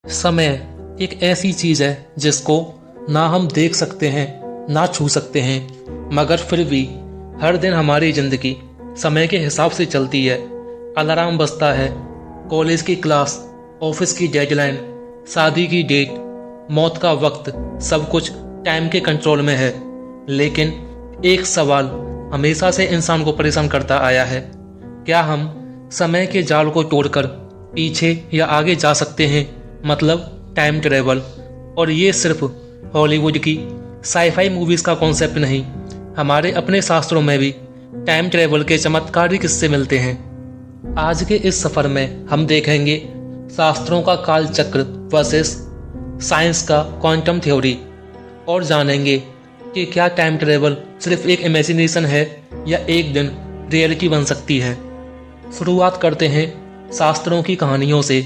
समय एक ऐसी चीज है जिसको ना हम देख सकते हैं ना छू सकते हैं, मगर फिर भी हर दिन हमारी जिंदगी समय के हिसाब से चलती है। अलार्म बजता है, कॉलेज की क्लास, ऑफिस की डेडलाइन, शादी की डेट, मौत का वक्त, सब कुछ टाइम के कंट्रोल में है। लेकिन एक सवाल हमेशा से इंसान को परेशान करता आया है, क्या हम समय के जाल को तोड़कर पीछे या आगे जा सकते हैं, मतलब टाइम ट्रेवल। और ये सिर्फ हॉलीवुड की साईफाई मूवीज़ का कॉन्सेप्ट नहीं, हमारे अपने शास्त्रों में भी टाइम ट्रेवल के चमत्कारी किस्से मिलते हैं। आज के इस सफ़र में हम देखेंगे शास्त्रों का काल चक्र वर्सेस साइंस का क्वांटम थ्योरी, और जानेंगे कि क्या टाइम ट्रेवल सिर्फ एक इमेजिनेशन है या एक दिन रियलिटी बन सकती है। शुरुआत करते हैं शास्त्रों की कहानियों से।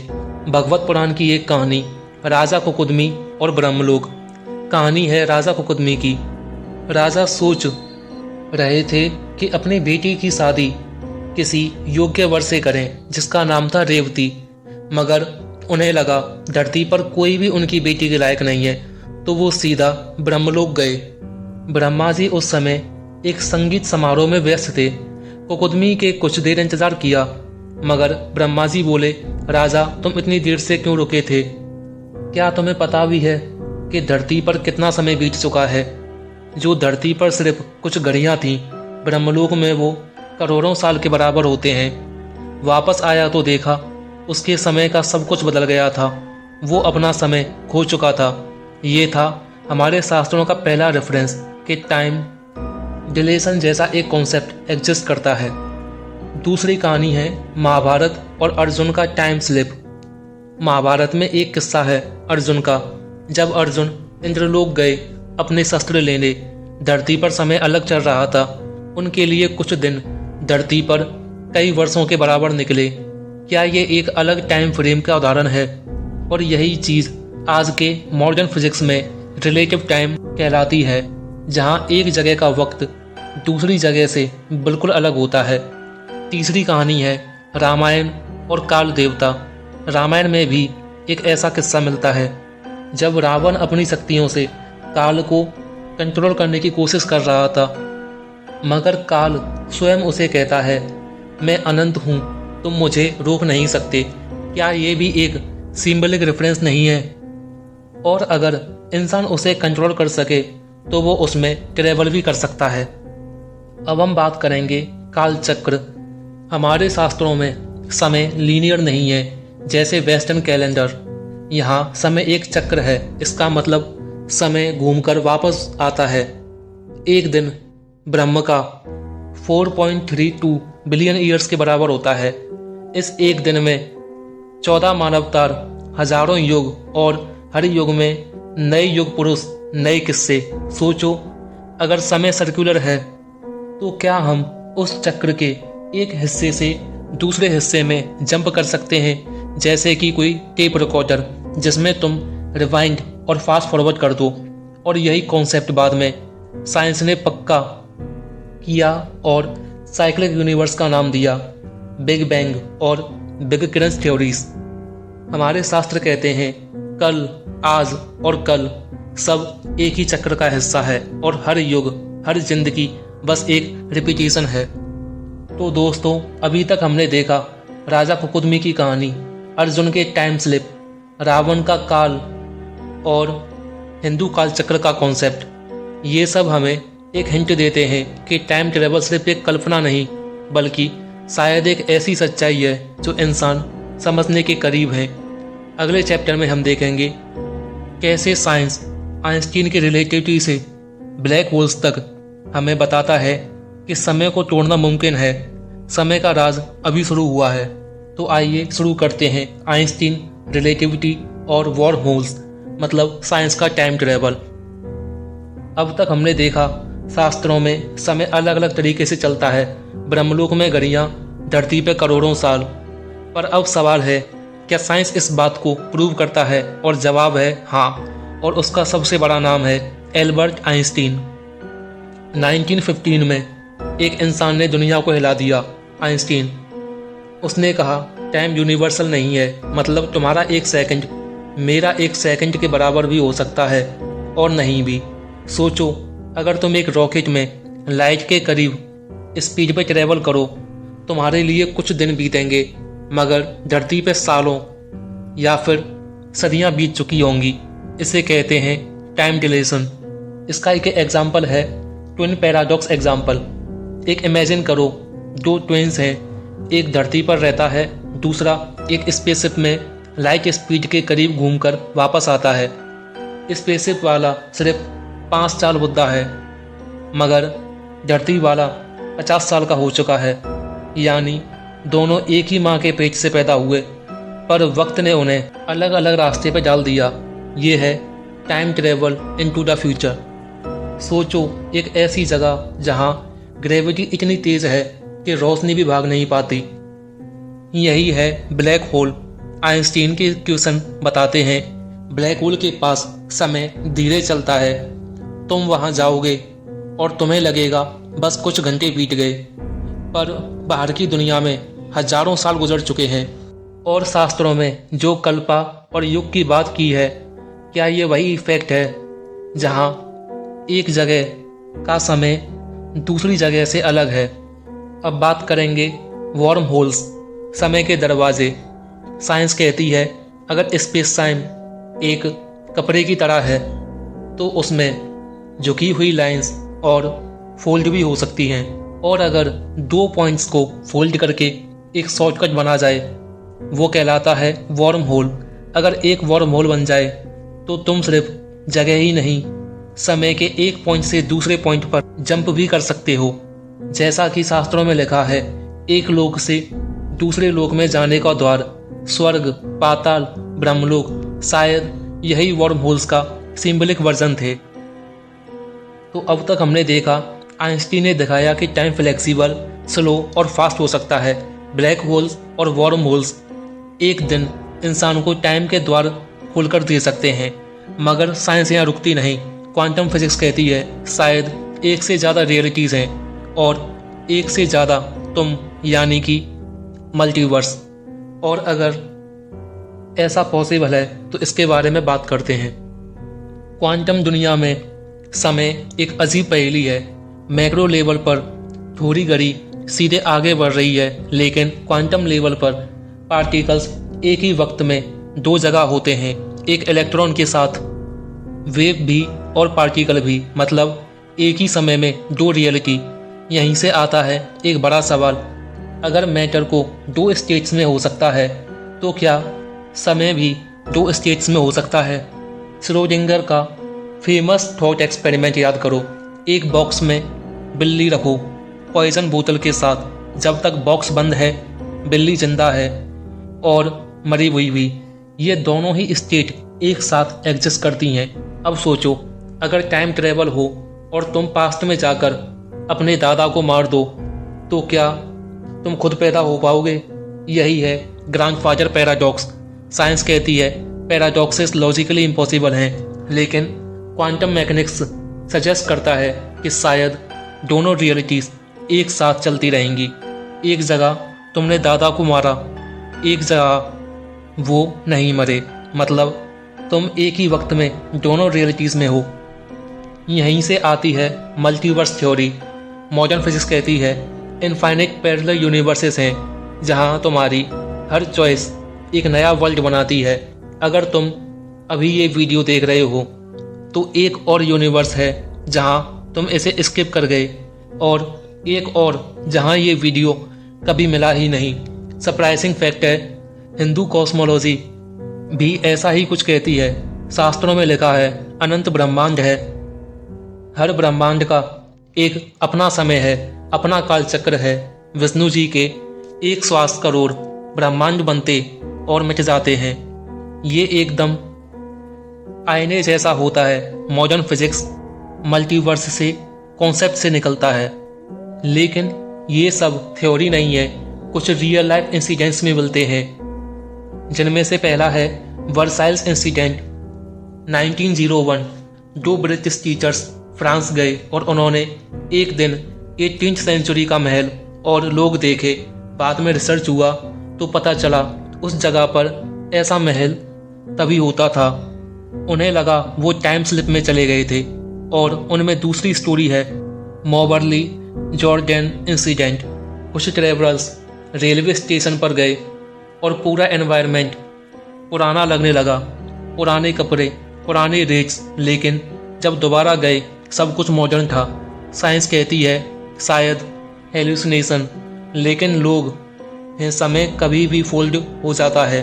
भगवत पुराण की एक कहानी, राजा कुकुदमी और ब्रह्मलोक। कहानी है राजा कुकुदमी की। राजा सोच रहे थे कि अपनी बेटी की शादी किसी योग्य वर से करें जिसका नाम था रेवती, मगर उन्हें लगा धरती पर कोई भी उनकी बेटी के लायक नहीं है, तो वो सीधा ब्रह्मलोक गए। ब्रह्मा जी उस समय एक संगीत समारोह में व्यस्त थे। कुकुदमी के कुछ देर इंतजार किया, मगर ब्रह्मा जी बोले, राजा तुम इतनी देर से क्यों रुके थे? क्या तुम्हें पता भी है कि धरती पर कितना समय बीत चुका है? जो धरती पर सिर्फ कुछ घड़ियां थीं, ब्रह्मलोक में वो करोड़ों साल के बराबर होते हैं। वापस आया तो देखा उसके समय का सब कुछ बदल गया था। वो अपना समय खो चुका था। ये था हमारे शास्त्रों का पहला रेफरेंस कि टाइम डिलेशन जैसा एक कॉन्सेप्ट एग्जिस्ट करता है। दूसरी कहानी है महाभारत और अर्जुन का टाइम स्लिप। महाभारत में एक किस्सा है अर्जुन का। जब अर्जुन इंद्रलोक गए अपने शस्त्र लेने, धरती पर समय अलग चल रहा था। उनके लिए कुछ दिन धरती पर कई वर्षों के बराबर निकले। क्या ये एक अलग टाइम फ्रेम का उदाहरण है? और यही चीज़ आज के मॉडर्न फिजिक्स में रिलेटिव टाइम कहलाती है, जहाँ एक जगह का वक्त दूसरी जगह से बिल्कुल अलग होता है। तीसरी कहानी है रामायण और काल देवता। रामायण में भी एक ऐसा किस्सा मिलता है जब रावण अपनी शक्तियों से काल को कंट्रोल करने की कोशिश कर रहा था, मगर काल स्वयं उसे कहता है, मैं अनंत हूँ, तुम मुझे रोक नहीं सकते। क्या ये भी एक सिंबलिक रेफरेंस नहीं है? और अगर इंसान उसे कंट्रोल कर सके तो वो उसमें ट्रेवल भी कर सकता है। अब हम बात करेंगे काल चक्र। हमारे शास्त्रों में समय लीनियर नहीं है जैसे वेस्टर्न कैलेंडर। यहाँ समय एक चक्र है, इसका मतलब समय घूमकर वापस आता है। एक दिन ब्रह्म का 4.32 बिलियन ईयर्स के बराबर होता है। इस एक दिन में 14 मानवतार, हजारों युग, और हर युग में नए युग पुरुष, नए किस्से। सोचो, अगर समय सर्कुलर है तो क्या हम उस चक्र के एक हिस्से से दूसरे हिस्से में जंप कर सकते हैं, जैसे कि कोई टेप रिकॉर्डर जिसमें तुम रिवाइंड और फास्ट फॉरवर्ड कर दो। और यही कॉन्सेप्ट बाद में साइंस ने पक्का किया और साइक्लिक यूनिवर्स का नाम दिया, बिग बैंग और बिग क्रंच थ्योरीज। हमारे शास्त्र कहते हैं कल, आज और कल सब एक ही चक्र का हिस्सा है, और हर युग, हर जिंदगी बस एक रिपीटेशन है। तो दोस्तों, अभी तक हमने देखा राजा कुकुदमी की कहानी, अर्जुन के टाइम स्लिप, रावण का काल और हिंदू काल चक्र का कॉन्सेप्ट। ये सब हमें एक हिंट देते हैं कि टाइम ट्रेवल सिर्फ एक कल्पना नहीं, बल्कि शायद एक ऐसी सच्चाई है जो इंसान समझने के करीब है। अगले चैप्टर में हम देखेंगे कैसे साइंस आइंस्टीन की रिलेटिविटी से ब्लैक होल्स तक हमें बताता है कि समय को तोड़ना मुमकिन है। समय का राज अभी शुरू हुआ है। तो आइए शुरू करते हैं आइंस्टीन, रिलेटिविटी और वॉर होल्स, मतलब साइंस का टाइम ट्रेवल। अब तक हमने देखा शास्त्रों में समय अलग अलग तरीके से चलता है। ब्रह्मलोक में घड़ियाँ, धरती पर करोड़ों साल। पर अब सवाल है, क्या साइंस इस बात को प्रूव करता है? और जवाब है हाँ, और उसका सबसे बड़ा नाम है एल्बर्ट आइंस्टीन। 1915 में एक इंसान ने दुनिया को हिला दिया, आइंस्टीन। उसने कहा टाइम यूनिवर्सल नहीं है, मतलब तुम्हारा एक सेकंड मेरा 1 सेकंड के बराबर भी हो सकता है और नहीं भी। सोचो, अगर तुम एक रॉकेट में लाइट के करीब स्पीड पे ट्रेवल करो, तुम्हारे लिए कुछ दिन बीतेंगे, मगर धरती पे सालों या फिर सदियां बीत चुकी होंगी। इसे कहते हैं टाइम डिलेशन। इसका एक एग्जाम्पल है ट्विन पैराडॉक्स एग्जाम्पल। एक इमेजिन करो, दो ट्विन्स हैं, एक धरती पर रहता है, दूसरा एक स्पेसशिप में लाइट स्पीड के करीब घूमकर वापस आता है। स्पेसशिप वाला सिर्फ 5 साल बुढ़ा है, मगर धरती वाला 50 साल का हो चुका है। यानी दोनों एक ही माँ के पेट से पैदा हुए, पर वक्त ने उन्हें अलग अलग रास्ते पर डाल दिया। ये है time travel into the future. सोचो, एक ऐसी जगह जहाँ ग्रेविटी इतनी तेज है कि रोशनी भी भाग नहीं पाती। यही है ब्लैक होल। आइंस्टीन के क्वेश्चन बताते हैं ब्लैक होल के पास समय धीरे चलता है। तुम वहाँ जाओगे और तुम्हें लगेगा बस कुछ घंटे बीत गए, पर बाहर की दुनिया में हजारों साल गुजर चुके हैं। और शास्त्रों में जो कल्पा और युग की बात की है, क्या ये वही इफेक्ट है जहाँ एक जगह का समय दूसरी जगह से अलग है? अब बात करेंगे वॉर्म होल्स, समय के दरवाजे। साइंस कहती है अगर स्पेस टाइम एक कपड़े की तरह है तो उसमें झुकी हुई लाइंस और फोल्ड भी हो सकती हैं। और अगर 2 पॉइंट्स को फोल्ड करके एक शॉर्टकट बना जाए, वो कहलाता है वॉर्म होल। अगर एक वॉर्म होल बन जाए तो तुम सिर्फ जगह ही नहीं, समय के एक पॉइंट से दूसरे पॉइंट पर जंप भी कर सकते हो। जैसा कि शास्त्रों में लिखा है, एक लोक से दूसरे लोक में जाने का द्वार स्वर्ग, पाताल, ब्रह्मलोक, शायद यही वॉर्म होल्स का सिंबलिक वर्जन थे। तो अब तक हमने देखा, आइंस्टीन ने दिखाया कि टाइम फ्लेक्सिबल, स्लो और फास्ट हो सकता है। ब्लैक होल्स और वॉर्म होल्स एक दिन इंसान को टाइम के द्वार खोलकर दे सकते हैं। मगर साइंस यहाँ रुकती नहीं। क्वांटम फिजिक्स कहती है शायद एक से ज़्यादा रियलिटीज़ हैं और एक से ज़्यादा तुम, यानी कि मल्टीवर्स। और अगर ऐसा पॉसिबल है तो इसके बारे में बात करते हैं। क्वांटम दुनिया में समय एक अजीब पहेली है। मैक्रो लेवल पर थोड़ी घड़ी सीधे आगे बढ़ रही है, लेकिन क्वांटम लेवल पर पार्टिकल्स एक ही वक्त में 2 जगह होते हैं, एक इलेक्ट्रॉन के साथ। वेव भी और पार्टिकल भी, मतलब एक ही समय में 2 रियलिटी। यहीं से आता है एक बड़ा सवाल, अगर मैटर को 2 स्टेट्स में हो सकता है तो क्या समय भी 2 स्टेट्स में हो सकता है? श्रोडिंगर का फेमस थॉट एक्सपेरिमेंट याद करो। एक बॉक्स में बिल्ली रखो पॉइजन बोतल के साथ। जब तक बॉक्स बंद है बिल्ली जिंदा है और मरी हुई भी। ये दोनों ही स्टेट एक साथ एग्जिस्ट करती हैं। अब सोचो, अगर टाइम ट्रेवल हो और तुम पास्ट में जाकर अपने दादा को मार दो, तो क्या तुम खुद पैदा हो पाओगे? यही है ग्रैंडफादर पैराडॉक्स। साइंस कहती है पैराडॉक्सेस लॉजिकली इम्पॉसिबल हैं, लेकिन क्वांटम मैकेनिक्स सजेस्ट करता है कि शायद दोनों रियलिटीज़ एक साथ चलती रहेंगी। एक जगह तुमने दादा को मारा, एक जगह वो नहीं मरे, मतलब तुम एक ही वक्त में दोनों रियलिटीज़ में हो। यहीं से आती है मल्टीवर्स थ्योरी। मॉडर्न फिजिक्स कहती है इनफाइनाइट पैरेलल यूनिवर्सेस हैं जहां तुम्हारी हर चॉइस एक नया वर्ल्ड बनाती है। अगर तुम अभी ये वीडियो देख रहे हो तो एक और यूनिवर्स है जहां तुम इसे स्किप कर गए, और एक और जहां ये वीडियो कभी मिला ही नहीं। सरप्राइजिंग फैक्ट है, हिंदू कॉस्मोलॉजी भी ऐसा ही कुछ कहती है। शास्त्रों में लिखा है अनंत ब्रह्मांड है, हर ब्रह्मांड का एक अपना समय है, अपना काल चक्र है। विष्णु जी के 100 करोड़ ब्रह्मांड बनते और मिट जाते हैं। ये एकदम आईने जैसा होता है। मॉडर्न फिजिक्स मल्टीवर्स से कॉन्सेप्ट से निकलता है, लेकिन ये सब थ्योरी नहीं है, कुछ रियल लाइफ इंसिडेंट्स में मिलते हैं, जिनमें से पहला है Versailles incident 1901। 2 British teachers France गए और उन्होंने एक दिन 18वीं सेंचुरी का महल और लोग देखे। बाद में रिसर्च हुआ तो पता चला उस जगह पर ऐसा महल तभी होता था। उन्हें लगा वो टाइम स्लिप में चले गए थे और उनमें दूसरी स्टोरी है, मॉबरली जॉर्डन इंसिडेंट। कुछ ट्रैवलर्स रेलवे स्टेशन पर गए और पूरा एनवायरनमेंट पुराना लगने लगा, पुराने कपड़े, पुराने रेट्स, लेकिन जब दोबारा गए सब कुछ मॉडर्न था। साइंस कहती है शायद हेलुसिनेशन, लेकिन लोग हैं समय कभी भी फोल्ड हो जाता है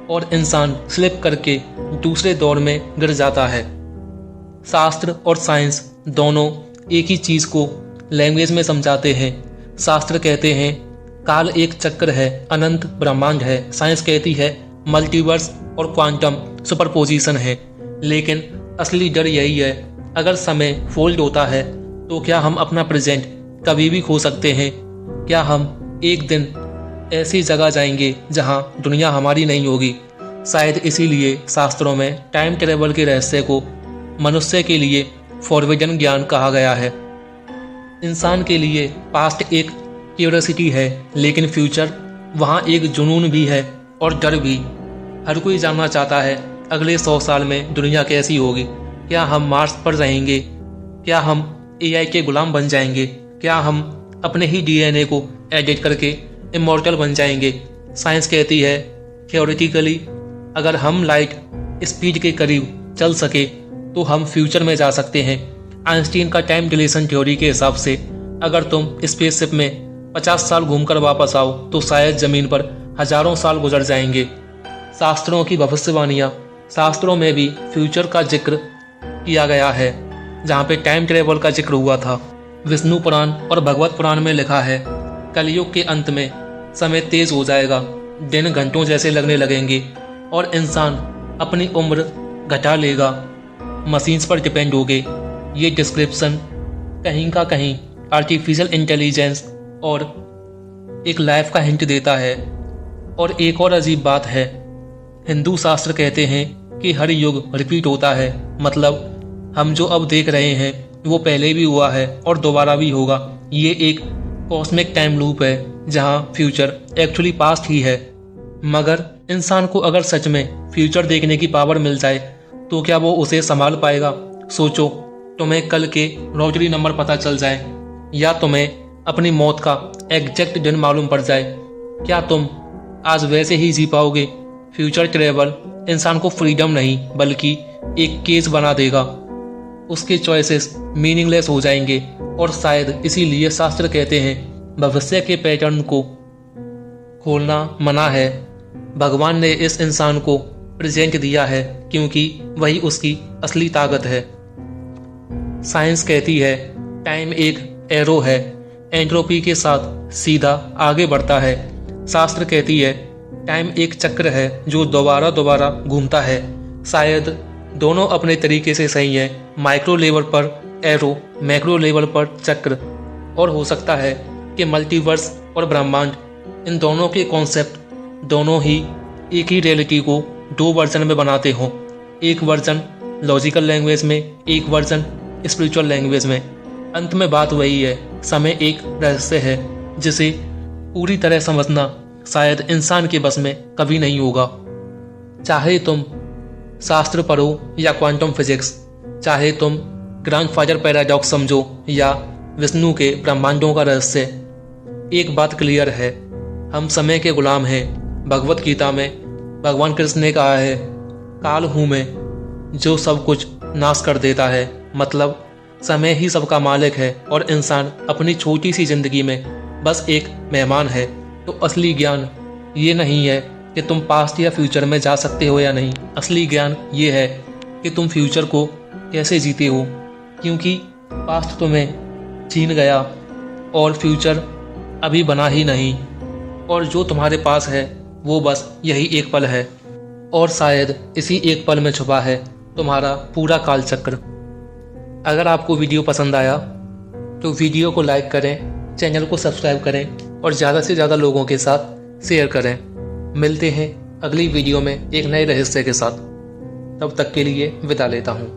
और इंसान स्लिप करके दूसरे दौर में गिर जाता है। शास्त्र और साइंस दोनों एक ही चीज़ को लैंग्वेज में समझाते हैं। शास्त्र कहते हैं काल एक चक्र है, अनंत ब्रह्मांड है। साइंस कहती है मल्टीवर्स और क्वांटम सुपरपोजिशन है। लेकिन असली डर यही है, अगर समय फोल्ड होता है तो क्या हम अपना प्रेजेंट कभी भी खो सकते हैं? क्या हम एक दिन ऐसी जगह जाएंगे जहां दुनिया हमारी नहीं होगी? शायद इसीलिए शास्त्रों में टाइम ट्रेवल के रहस्य को मनुष्य के लिए फॉरबिडन ज्ञान कहा गया है। इंसान के लिए पास्ट एक क्यूरियोसिटी है, लेकिन फ्यूचर वहाँ एक जुनून भी है और डर भी। हर कोई जानना चाहता है अगले 100 साल में दुनिया कैसी होगी। क्या हम मार्स पर रहेंगे? क्या हम AI के गुलाम बन जाएंगे? क्या हम अपने ही DNA को एडिट करके इमॉर्टल बन जाएंगे? साइंस कहती है थियोरेटिकली अगर हम लाइट स्पीड के करीब चल सके तो हम फ्यूचर में जा सकते हैं। आइंस्टीन का टाइम डिलेशन थ्योरी के हिसाब से अगर तुम स्पेसशिप में 50 साल घूमकर वापस आओ तो शायद ज़मीन पर हजारों साल गुजर जाएंगे। शास्त्रों की भविष्यवाणियाँ, शास्त्रों में भी फ्यूचर का जिक्र किया गया है, जहाँ पे टाइम ट्रेवल का जिक्र हुआ था। विष्णु पुराण और भगवत पुराण में लिखा है कलयुग के अंत में समय तेज हो जाएगा, दिन घंटों जैसे लगने लगेंगे और इंसान अपनी उम्र घटा लेगा, मशीन्स पर डिपेंड हो गए। ये डिस्क्रिप्शन कहीं का कहीं आर्टिफिशियल इंटेलिजेंस और एक लाइफ का हिंट देता है। और एक और अजीब बात है, हिंदू शास्त्र कहते हैं कि हर युग रिपीट होता है, मतलब हम जो अब देख रहे हैं वो पहले भी हुआ है और दोबारा भी होगा। ये एक कॉस्मिक टाइम लूप है जहाँ फ्यूचर एक्चुअली पास्ट ही है। मगर इंसान को अगर सच में फ्यूचर देखने की पावर मिल जाए तो क्या वो उसे संभाल पाएगा? सोचो, तुम्हें कल के लॉटरी नंबर पता चल जाए या तुम्हें अपनी मौत का एग्जैक्ट दिन मालूम पड़ जाए, क्या तुम आज वैसे ही जी पाओगे? फ्यूचर ट्रेवल इंसान को फ्रीडम नहीं बल्कि एक केस बना देगा। उसके चॉइसेस मीनिंगलेस हो जाएंगे और शायद इसीलिए शास्त्र कहते हैं भविष्य के पैटर्न को खोलना मना है। भगवान ने इस इंसान को प्रेजेंट दिया है क्योंकि वही उसकी असली ताकत है। साइंस कहती है टाइम एक एरो है, एंट्रोपी के साथ सीधा आगे बढ़ता है। शास्त्र कहती है टाइम एक चक्र है जो दोबारा दोबारा घूमता है। शायद दोनों अपने तरीके से सही है, माइक्रो लेवल पर एरो, मैक्रो लेवल पर चक्र। और हो सकता है कि मल्टीवर्स और ब्रह्मांड, इन दोनों के कॉन्सेप्ट दोनों ही एक ही रियलिटी को दो वर्जन में बनाते हों, एक वर्जन लॉजिकल लैंग्वेज में, एक वर्जन स्पिरिचुअल लैंग्वेज में। अंत में बात वही है, समय एक रहस्य है जिसे पूरी तरह समझना शायद इंसान के बस में कभी नहीं होगा। चाहे तुम शास्त्र पढ़ो या क्वांटम फिजिक्स, चाहे तुम ग्रैंडफादर पैराडॉक्स समझो या विष्णु के ब्रह्मांडों का रहस्य, एक बात क्लियर है, हम समय के गुलाम हैं। भगवत गीता में भगवान कृष्ण ने कहा है काल हूँ मैं जो सब कुछ नाश कर देता है, मतलब समय ही सबका मालिक है और इंसान अपनी छोटी सी जिंदगी में बस एक मेहमान है। तो असली ज्ञान ये नहीं है कि तुम पास्ट या फ्यूचर में जा सकते हो या नहीं, असली ज्ञान ये है कि तुम फ्यूचर को कैसे जीते हो, क्योंकि पास्ट तुम्हें छीन गया और फ्यूचर अभी बना ही नहीं, और जो तुम्हारे पास है वो बस यही एक पल है और शायद इसी एक पल में छुपा है तुम्हारा पूरा कालचक्र। अगर आपको वीडियो पसंद आया तो वीडियो को लाइक करें, चैनल को सब्सक्राइब करें और ज़्यादा से ज़्यादा लोगों के साथ शेयर करें। मिलते हैं अगली वीडियो में एक नए रहस्य के साथ, तब तक के लिए विदा लेता हूँ।